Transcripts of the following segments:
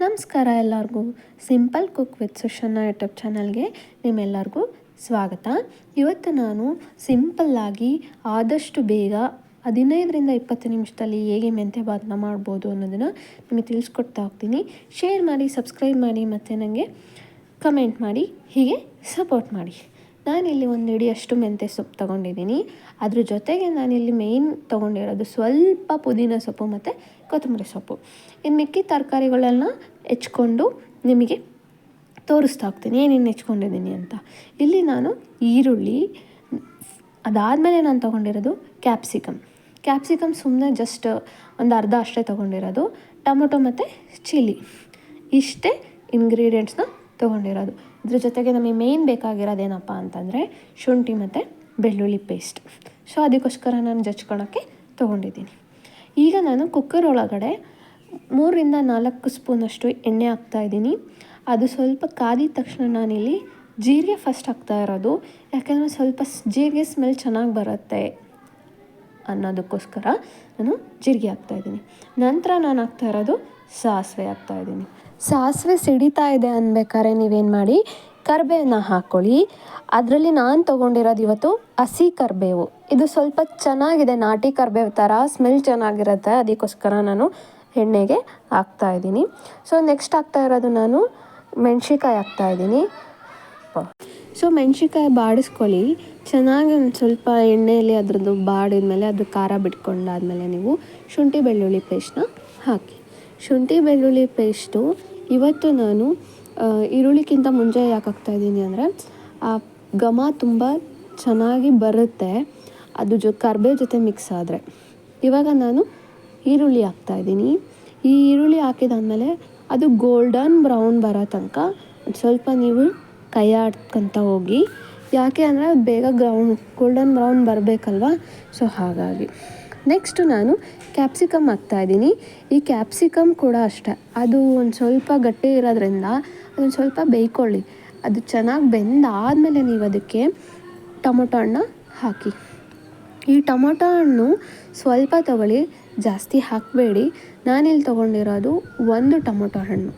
ನಮಸ್ಕಾರ ಎಲ್ಲರಿಗೂ. Simple cook with ಸುಶಾನ YouTube ಚಾನಲ್ಗೆ ನಿಮ್ಮೆಲ್ಲರಿಗೂ ಸ್ವಾಗತ. ಇವತ್ತು ನಾನು ಸಿಂಪಲ್ಲಾಗಿ ಆದಷ್ಟು ಬೇಗ 15-20 ನಿಮಿಷದಲ್ಲಿ ಹೇಗೆ ಮೆಂತ್ಯ ಬಾತನ್ನ ಮಾಡ್ಬೋದು ಅನ್ನೋದನ್ನು ನಿಮಗೆ ತಿಳಿಸ್ಕೊಡ್ತಾ ಹೋಗ್ತೀನಿ. ಶೇರ್ ಮಾಡಿ, ಸಬ್ಸ್ಕ್ರೈಬ್ ಮಾಡಿ ಮತ್ತು ನನಗೆ ಕಮೆಂಟ್ ಮಾಡಿ, ಹೀಗೆ ಸಪೋರ್ಟ್ ಮಾಡಿ. ನಾನಿಲ್ಲಿ 1 ಹಿಡಿಯಷ್ಟು ಮೆಂತ್ಯ ಸೊಪ್ಪು ತೊಗೊಂಡಿದ್ದೀನಿ. ಅದ್ರ ಜೊತೆಗೆ ನಾನಿಲ್ಲಿ ಮೇಯ್ನ್ ತೊಗೊಂಡಿರೋದು ಸ್ವಲ್ಪ ಪುದೀನ ಸೊಪ್ಪು ಮತ್ತು ಕೊತ್ತಂಬರಿ ಸೊಪ್ಪು. ಇನ್ನು ಮಿಕ್ಕಿ ತರಕಾರಿಗಳೆಲ್ಲ ಹೆಚ್ಕೊಂಡು ನಿಮಗೆ ತೋರಿಸ್ತಾ ಹೋಗ್ತೀನಿ ಏನೇನು ಹೆಚ್ಕೊಂಡಿದ್ದೀನಿ ಅಂತ. ಇಲ್ಲಿ ನಾನು ಈರುಳ್ಳಿ, ಅದಾದಮೇಲೆ ನಾನು ತೊಗೊಂಡಿರೋದು ಕ್ಯಾಪ್ಸಿಕಮ್ ಸುಮ್ಮನೆ ಜಸ್ಟ್ ಒಂದು ಅರ್ಧ ಅಷ್ಟೇ ತೊಗೊಂಡಿರೋದು. ಟೊಮೊಟೊ ಮತ್ತು ಚಿಲ್ಲಿ, ಇಷ್ಟೇ ಇಂಗ್ರೀಡಿಯೆಂಟ್ಸ್ನ ತೊಗೊಂಡಿರೋದು. ಇದ್ರ ಜೊತೆಗೆ ನಮಗೆ ಮೇಯ್ನ್ ಬೇಕಾಗಿರೋದೇನಪ್ಪ ಅಂತಂದರೆ ಶುಂಠಿ ಮತ್ತು ಬೆಳ್ಳುಳ್ಳಿ ಪೇಸ್ಟ್. ಸೊ ಅದಕ್ಕೋಸ್ಕರ ನಾನು ಜಚ್ಕೊಳ್ಳೋಕ್ಕೆ ತೊಗೊಂಡಿದ್ದೀನಿ. ಈಗ ನಾನು ಕುಕ್ಕರ್ ಒಳಗಡೆ 3-4 ಸ್ಪೂನಷ್ಟು ಎಣ್ಣೆ ಹಾಕ್ತಾಯಿದ್ದೀನಿ. ಅದು ಸ್ವಲ್ಪ ಕಾದಿದ ತಕ್ಷಣ ನಾನಿಲ್ಲಿ ಜೀರಿಗೆ ಫಸ್ಟ್ ಹಾಕ್ತಾ ಇರೋದು, ಯಾಕೆಂದರೆ ಸ್ವಲ್ಪ ಜೀರಿಗೆ ಸ್ಮೆಲ್ ಚೆನ್ನಾಗಿ ಬರುತ್ತೆ ಅನ್ನೋದಕ್ಕೋಸ್ಕರ ನಾನು ಜೀರಿಗೆ ಹಾಕ್ತಾಯಿದ್ದೀನಿ. ನಂತರ ನಾನು ಹಾಕ್ತಾ ಇರೋದು ಸಾಸಿವೆ ಹಾಕ್ತಾಯಿದ್ದೀನಿ. ಸಾಸಿವೆ ಸಿಡಿತಾ ಇದೆ ಅನ್ಬೇಕಾದ್ರೆ ನೀವೇನು ಮಾಡಿ, ಕರಿಬೇವನ್ನ ಹಾಕ್ಕೊಳ್ಳಿ. ಅದರಲ್ಲಿ ನಾನು ತೊಗೊಂಡಿರೋದು ಇವತ್ತು ಹಸಿ ಕರಿಬೇವು. ಇದು ಸ್ವಲ್ಪ ಚೆನ್ನಾಗಿದೆ, ನಾಟಿ ಕರಿಬೇವು ಥರ ಸ್ಮೆಲ್ ಚೆನ್ನಾಗಿರುತ್ತೆ, ಅದಕ್ಕೋಸ್ಕರ ನಾನು ಎಣ್ಣೆಗೆ ಹಾಕ್ತಾಯಿದ್ದೀನಿ. ಸೊ ನೆಕ್ಸ್ಟ್ ಹಾಕ್ತಾ ಇರೋದು ನಾನು ಮೆಣಸಿನ್ಕಾಯಿ ಹಾಕ್ತಾಯಿದ್ದೀನಿ. ಸೊ ಮೆಣಸಿನ್ಕಾಯಿ ಬಾಡಿಸ್ಕೊಳ್ಳಿ ಚೆನ್ನಾಗಿ. ಒಂದು ಸ್ವಲ್ಪ ಎಣ್ಣೆಯಲ್ಲಿ ಅದರದ್ದು ಬಾಡಿದ್ಮೇಲೆ ಅದು ಖಾರ ಬಿಟ್ಕೊಂಡಾದ್ಮೇಲೆ ನೀವು ಶುಂಠಿ ಬೆಳ್ಳುಳ್ಳಿ ಪೇಸ್ಟ್ನ ಹಾಕಿ. ಶುಂಠಿ ಬೆಳ್ಳುಳ್ಳಿ ಪೇಸ್ಟು ಇವತ್ತು ನಾನು ಈರುಳ್ಳಿಗಿಂತ ಮುಂಚೆ ಯಾಕೆ ಹಾಕ್ತಾಯಿದ್ದೀನಿ ಅಂದರೆ ಆ ಘಮ ತುಂಬ ಚೆನ್ನಾಗಿ ಬರುತ್ತೆ ಅದು ಕರಿಬೇವು ಜೊತೆ ಮಿಕ್ಸ್ ಆದರೆ. ಇವಾಗ ನಾನು ಈರುಳ್ಳಿ ಹಾಕ್ತಾಯಿದ್ದೀನಿ. ಈ ಈರುಳ್ಳಿ ಹಾಕಿದಾದ್ಮೇಲೆ ಅದು ಗೋಲ್ಡನ್ ಬ್ರೌನ್ ಬರೋ ತನಕ ಸ್ವಲ್ಪ ನೀವು ಕೈ ಆಡ್ಕೊತ ಹೋಗಿ. ಯಾಕೆ ಅಂದರೆ ಅದು ಬೇಗ ಗೋಲ್ಡನ್ ಬ್ರೌನ್ ಬರಬೇಕಲ್ವ, ಸೊ ಹಾಗಾಗಿ. ನೆಕ್ಸ್ಟು ನಾನು ಕ್ಯಾಪ್ಸಿಕಮ್ ಹಾಕ್ತಾಯಿದ್ದೀನಿ. ಈ ಕ್ಯಾಪ್ಸಿಕಮ್ ಕೂಡ ಅಷ್ಟೇ, ಅದು ಒಂದು ಸ್ವಲ್ಪ ಗಟ್ಟಿ ಇರೋದ್ರಿಂದ ಅದನ್ನು ಸ್ವಲ್ಪ ಬೇಯ್ಕೊಳ್ಳಿ. ಅದು ಚೆನ್ನಾಗಿ ಬೆಂದಾದಮೇಲೆ ನೀವು ಅದಕ್ಕೆ ಟೊಮೊಟೊ ಹಣ್ಣು ಹಾಕಿ. ಈ ಟೊಮೊಟೊ ಹಣ್ಣು ಸ್ವಲ್ಪ ತೊಗೊಳ್ಳಿ, ಜಾಸ್ತಿ ಹಾಕಬೇಡಿ. ನಾನಿಲ್ಲಿ ತೊಗೊಂಡಿರೋದು 1 ಟೊಮೊಟೊ ಹಣ್ಣು.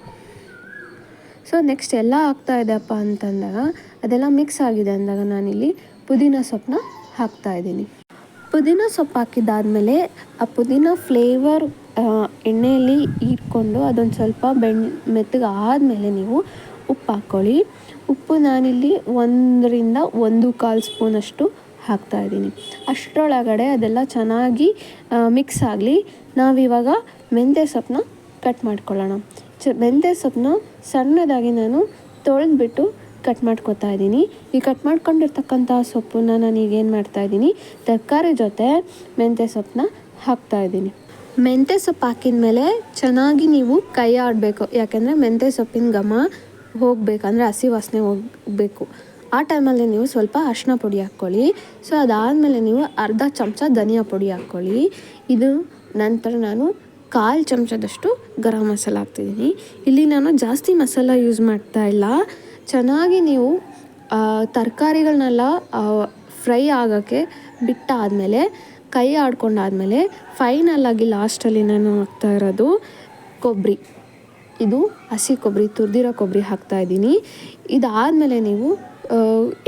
ಸೊ ನೆಕ್ಸ್ಟ್ ಎಲ್ಲ ಹಾಕ್ತಾಯಿದ್ದೆಪ್ಪ ಅಂತಂದಾಗ ಅದೆಲ್ಲ ಮಿಕ್ಸ್ ಆಗಿದೆ ಅಂದಾಗ ನಾನಿಲ್ಲಿ ಪುದೀನ ಸೊಪ್ಪನ್ನ ಹಾಕ್ತಾಯಿದ್ದೀನಿ. ಪುದೀನ ಸೊಪ್ಪು ಹಾಕಿದ್ದಾದಮೇಲೆ ಆ ಪುದೀನ ಫ್ಲೇವರ್ ಎಣ್ಣೆಯಲ್ಲಿ ಹೀರ್ಕೊಂಡು ಅದೊಂದು ಸ್ವಲ್ಪ ಮೆತ್ತಗೆ ಆದಮೇಲೆ ನೀವು ಉಪ್ಪು ಹಾಕ್ಕೊಳ್ಳಿ. ಉಪ್ಪು ನಾನಿಲ್ಲಿ 1-1.25 ಸ್ಪೂನಷ್ಟು ಹಾಕ್ತಾಯಿದ್ದೀನಿ. ಅಷ್ಟರೊಳಗಡೆ ಅದೆಲ್ಲ ಚೆನ್ನಾಗಿ ಮಿಕ್ಸ್ ಆಗಲಿ. ನಾವಿವಾಗ ಮೆಂತ್ಯ ಸೊಪ್ಪನ್ನ ಕಟ್ ಮಾಡ್ಕೊಳ್ಳೋಣ. ಮೆಂತ್ಯ ಸೊಪ್ಪನ್ನ ಸಣ್ಣದಾಗಿ ನಾನು ತೊಳೆದ್ಬಿಟ್ಟು ಕಟ್ ಮಾಡ್ಕೊತಾ ಇದ್ದೀನಿ. ಈ ಕಟ್ ಮಾಡ್ಕೊಂಡಿರ್ತಕ್ಕಂಥ ಸೊಪ್ಪನ್ನ ನಾನೀಗೇನು ಮಾಡ್ತಾಯಿದ್ದೀನಿ, ತರಕಾರಿ ಜೊತೆ ಮೆಂತ್ಯ ಸೊಪ್ಪನ್ನ ಹಾಕ್ತಾಯಿದ್ದೀನಿ. ಮೆಂತ್ಯ ಸೊಪ್ಪು ಹಾಕಿದ ಮೇಲೆ ಚೆನ್ನಾಗಿ ನೀವು ಕೈ ಆಡಬೇಕು, ಯಾಕೆಂದರೆ ಮೆಂತ್ಯ ಸೊಪ್ಪಿನ ಘಮ ಹೋಗಬೇಕಂದ್ರೆ ಹಸಿ ವಾಸನೆ ಹೋಗಬೇಕು. ಆ ಟೈಮಲ್ಲಿ ನೀವು ಸ್ವಲ್ಪ ಅರಿಶಿನ ಪುಡಿ ಹಾಕ್ಕೊಳ್ಳಿ. ಸೊ ಅದಾದಮೇಲೆ ನೀವು ಅರ್ಧ ಚಮಚ ಧನಿಯಾ ಪುಡಿ ಹಾಕ್ಕೊಳ್ಳಿ. ಇದು ನಂತರ ನಾನು 1/4 ಚಮಚದಷ್ಟು ಗರಂ ಮಸಾಲ ಹಾಕ್ತಿದ್ದೀನಿ. ಇಲ್ಲಿ ನಾನು ಜಾಸ್ತಿ ಮಸಾಲ ಯೂಸ್ ಮಾಡ್ತಾಯಿಲ್ಲ. ಚೆನ್ನಾಗಿ ನೀವು ತರಕಾರಿಗಳನ್ನೆಲ್ಲ ಫ್ರೈ ಆಗೋಕ್ಕೆ ಬಿಟ್ಟಾದಮೇಲೆ ಕೈ ಆಡ್ಕೊಂಡಾದಮೇಲೆ ಫೈನಲಾಗಿ ಲಾಸ್ಟಲ್ಲಿ ನಾನು ಹಾಕ್ತಾ ಇರೋದು ಕೊಬ್ಬರಿ. ಇದು ಹಸಿ ಕೊಬ್ಬರಿ, ತುರಿದಿರೋ ಕೊಬ್ಬರಿ ಹಾಕ್ತಾಯಿದ್ದೀನಿ. ಇದಾದಮೇಲೆ ನೀವು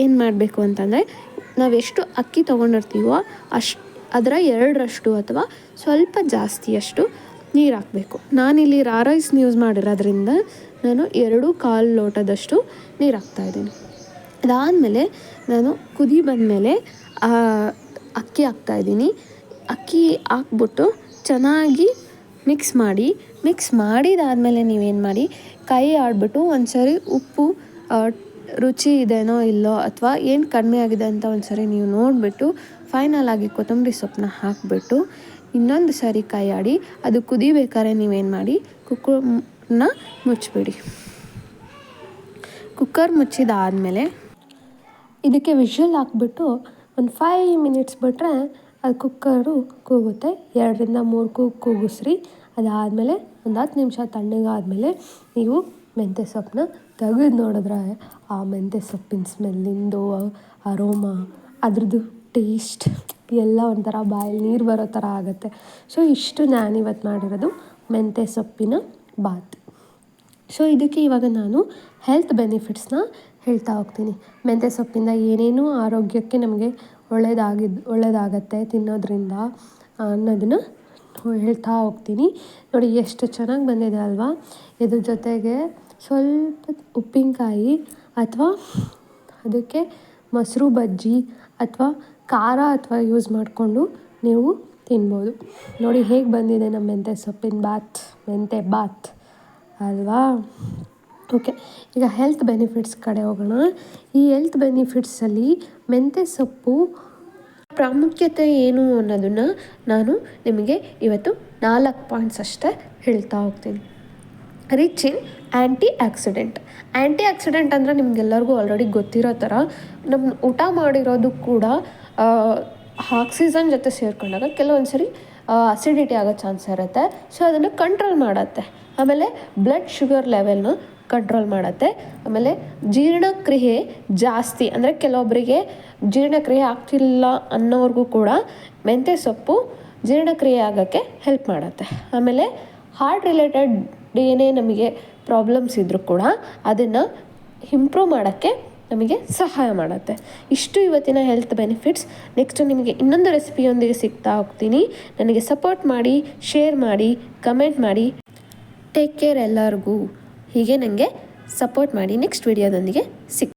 ಏನು ಮಾಡಬೇಕು ಅಂತಂದರೆ, ನಾವೆಷ್ಟು ಅಕ್ಕಿ ತೊಗೊಂಡಿರ್ತೀವೋ ಅದರ 2ರಷ್ಟು ಅಥವಾ ಸ್ವಲ್ಪ ಜಾಸ್ತಿಯಷ್ಟು ನೀರು ಹಾಕಬೇಕು. ನಾನಿಲ್ಲಿ ರೈಸ್ನ ಯೂಸ್ ಮಾಡಿರೋದ್ರಿಂದ ನಾನು 2.25 ಲೋಟದಷ್ಟು ನೀರು ಹಾಕ್ತಾಯಿದ್ದೀನಿ. ಅದಾದಮೇಲೆ ನಾನು ಕುದಿ ಬಂದಮೇಲೆ ಅಕ್ಕಿ ಹಾಕ್ತಾಯಿದ್ದೀನಿ. ಅಕ್ಕಿ ಹಾಕ್ಬಿಟ್ಟು ಚೆನ್ನಾಗಿ ಮಿಕ್ಸ್ ಮಾಡಿದಾದಮೇಲೆ ನೀವೇನು ಮಾಡಿ, ಕೈ ಆಡಿಬಿಟ್ಟು ಒಂದ್ಸರಿ ಉಪ್ಪು ರುಚಿ ಇದೆನೋ ಇಲ್ಲೋ ಅಥವಾ ಏನು ಕಡಿಮೆ ಆಗಿದೆ ಅಂತ ಒಂದ್ಸರಿ ನೀವು ನೋಡಿಬಿಟ್ಟು ಫೈನಲಾಗಿ ಕೊತ್ತಂಬರಿ ಸೊಪ್ಪನ್ನ ಹಾಕಿಬಿಟ್ಟು ಇನ್ನೊಂದು ಸಾರಿ ಕೈ ಆಡಿ. ಅದು ಕುದಿಬೇಕಾದ್ರೆ ನೀವೇನು ಮಾಡಿ, ಕುಕ್ಕರ್ನ ಮುಚ್ಚಿಬಿಡಿ. ಕುಕ್ಕರ್ ಮುಚ್ಚಿದಾದಮೇಲೆ ಇದಕ್ಕೆ ವಿಷಲ್ ಹಾಕ್ಬಿಟ್ಟು ಒಂದು 5 ಮಿನಿಟ್ಸ್ ಬಿಟ್ಟರೆ ಅದು ಕುಕ್ಕರು ಕೂಗುತ್ತೆ. 2-3 ಕೂಗಿಸ್ರಿ. ಅದಾದಮೇಲೆ ಒಂದು 10 ನಿಮಿಷ ತಣ್ಣಗಾದಮೇಲೆ ನೀವು ಮೆಂತ್ಯ ಸೊಪ್ಪನ್ನ ತೆಗೆದು ನೋಡಿದ್ರೆ ಆ ಮೆಂತ್ಯ ಸೊಪ್ಪಿನ ಸ್ಮೆಲ್ಲಿಂದು ಅರೋಮಾ, ಅದ್ರದ್ದು ಟೇಸ್ಟ್ ಎಲ್ಲ ಒಂಥರ ಬಾಯಲ್ಲಿ ನೀರು ಬರೋ ಥರ ಆಗುತ್ತೆ. ಸೊ ಇಷ್ಟು ನಾನಿವತ್ತು ಮಾಡಿರೋದು ಮೆಂತ್ಯ ಸೊಪ್ಪಿನ ಬಾತ್. ಸೊ ಇದಕ್ಕೆ ಇವಾಗ ನಾನು ಹೆಲ್ತ್ ಬೆನಿಫಿಟ್ಸ್ನ ಹೇಳ್ತಾ ಹೋಗ್ತೀನಿ. ಮೆಂತ್ಯ ಸೊಪ್ಪಿಂದ ಏನೇನು ಆರೋಗ್ಯಕ್ಕೆ ನಮಗೆ ಒಳ್ಳೆಯದಾಗತ್ತೆ ತಿನ್ನೋದ್ರಿಂದ ಅನ್ನೋದನ್ನು ಹೇಳ್ತಾ ಹೋಗ್ತೀನಿ. ನೋಡಿ ಎಷ್ಟು ಚೆನ್ನಾಗಿ ಬಂದಿದೆ ಅಲ್ವಾ. ಇದ್ರ ಜೊತೆಗೆ ಸ್ವಲ್ಪ ಉಪ್ಪಿನಕಾಯಿ ಅಥವಾ ಅದಕ್ಕೆ ಮೊಸರು ಬಜ್ಜಿ ಅಥವಾ ಖಾರ ಅಥವಾ ಯೂಸ್ ಮಾಡಿಕೊಂಡು ನೀವು ತಿನ್ಬೋದು. ನೋಡಿ ಹೇಗೆ ಬಂದಿದೆ ನಮ್ಮ ಮೆಂತ್ಯ ಸೊಪ್ಪಿನ ಮೆಂತ್ಯ ಬಾತ್ ಅಲ್ವಾ. ಓಕೆ, ಈಗ ಹೆಲ್ತ್ ಬೆನಿಫಿಟ್ಸ್ ಕಡೆ ಹೋಗೋಣ. ಈ ಹೆಲ್ತ್ ಬೆನಿಫಿಟ್ಸಲ್ಲಿ ಮೆಂತ್ಯ ಸೊಪ್ಪು ಪ್ರಾಮುಖ್ಯತೆ ಏನು ಅನ್ನೋದನ್ನು ನಾನು ನಿಮಗೆ ಇವತ್ತು 4 ಪಾಯಿಂಟ್ಸ್ ಅಷ್ಟೇ ಹೇಳ್ತಾ ಹೋಗ್ತೀನಿ. ರಿಚ್ ಇನ್ ಆ್ಯಂಟಿ ಆಕ್ಸಿಡೆಂಟ್ ಅಂದರೆ ನಿಮಗೆಲ್ಲರಿಗೂ ಆಲ್ರೆಡಿ ಗೊತ್ತಿರೋ ಥರ ನಮ್ಮ ಊಟ ಮಾಡಿರೋದು ಕೂಡ ಆಕ್ಸಿಜನ್ ಜೊತೆ ಸೇರಿಕೊಂಡಾಗ ಕೆಲವೊಂದು ಸರಿ ಅಸಿಡಿಟಿ ಆಗೋ ಚಾನ್ಸ್ ಇರುತ್ತೆ. ಸೊ ಅದನ್ನು ಕಂಟ್ರೋಲ್ ಮಾಡುತ್ತೆ. ಆಮೇಲೆ ಬ್ಲಡ್ ಶುಗರ್ ಲೆವೆಲ್ನ ಕಂಟ್ರೋಲ್ ಮಾಡುತ್ತೆ. ಆಮೇಲೆ ಜೀರ್ಣಕ್ರಿಯೆ ಜಾಸ್ತಿ ಅಂದರೆ ಕೆಲವೊಬ್ಬರಿಗೆ ಜೀರ್ಣಕ್ರಿಯೆ ಆಗ್ತಿಲ್ಲ ಅನ್ನೋರ್ಗೂ ಕೂಡ ಮೆಂತ್ಯ ಸೊಪ್ಪು ಜೀರ್ಣಕ್ರಿಯೆ ಆಗೋಕ್ಕೆ ಹೆಲ್ಪ್ ಮಾಡುತ್ತೆ. ಆಮೇಲೆ ಹಾರ್ಟ್ ರಿಲೇಟೆಡ್ ಏನೇ ನಮಗೆ ಪ್ರಾಬ್ಲಮ್ಸ್ ಇದ್ದರೂ ಕೂಡ ಅದನ್ನು ಇಂಪ್ರೂವ್ ಮಾಡೋಕ್ಕೆ ನಮಗೆ ಸಹಾಯ ಮಾಡುತ್ತೆ. ಇಷ್ಟು ಇವತ್ತಿನ ಹೆಲ್ತ್ ಬೆನಿಫಿಟ್ಸ್. ನೆಕ್ಸ್ಟ್ ನಿಮಗೆ ಇನ್ನೊಂದು ರೆಸಿಪಿಯೊಂದಿಗೆ ಸಿಗ್ತಾ ಹೋಗ್ತೀನಿ. ನನಗೆ ಸಪೋರ್ಟ್ ಮಾಡಿ, ಶೇರ್ ಮಾಡಿ, ಕಮೆಂಟ್ ಮಾಡಿ. ಟೇಕ್ ಕೇರ್ ಎಲ್ಲರಿಗೂ. ಹೀಗೆ ನನಗೆ ಸಪೋರ್ಟ್ ಮಾಡಿ. ನೆಕ್ಸ್ಟ್ ವಿಡಿಯೋದೊಂದಿಗೆ